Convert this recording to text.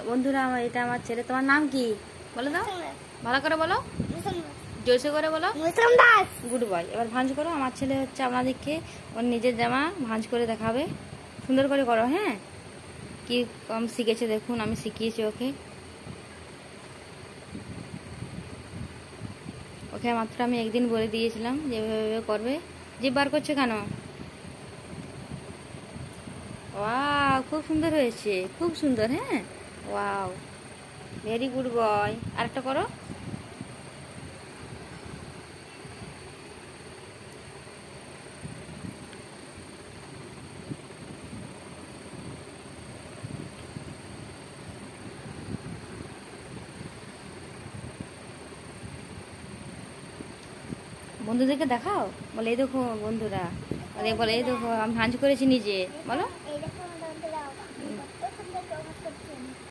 বন্ধুরা, এটা আমার ছেলে। তোমার নাম কি বলো দাও, ভালো করে বলো, জোরসে করে বলো। Good boy. এবার ভাঁজ করো। আমার ছেলে হচ্ছে আপনাদেরকে ওর নিজের জামা ভাঁজ করে দেখাবে। সুন্দর করে করো। হ্যাঁ, কি কম শিখেছে দেখুন, আমি শিখিয়েছি ওকে। ওকে মাত্র আমি একদিন বলে দিয়েছিলাম যে এভাবে করবে। জিভ বার করছে কেন? ওয়াও, খুব সুন্দর হয়েছে, খুব সুন্দর। হ্যাঁ, ওয়াও, ভেরি গুড বয়। আরেকটা করো। বন্ধুদেরকে দেখাও, বলে এই দেখো বন্ধুরা, বলে এই দেখো আমি ভাঁজ করেছি নিজে, বলো।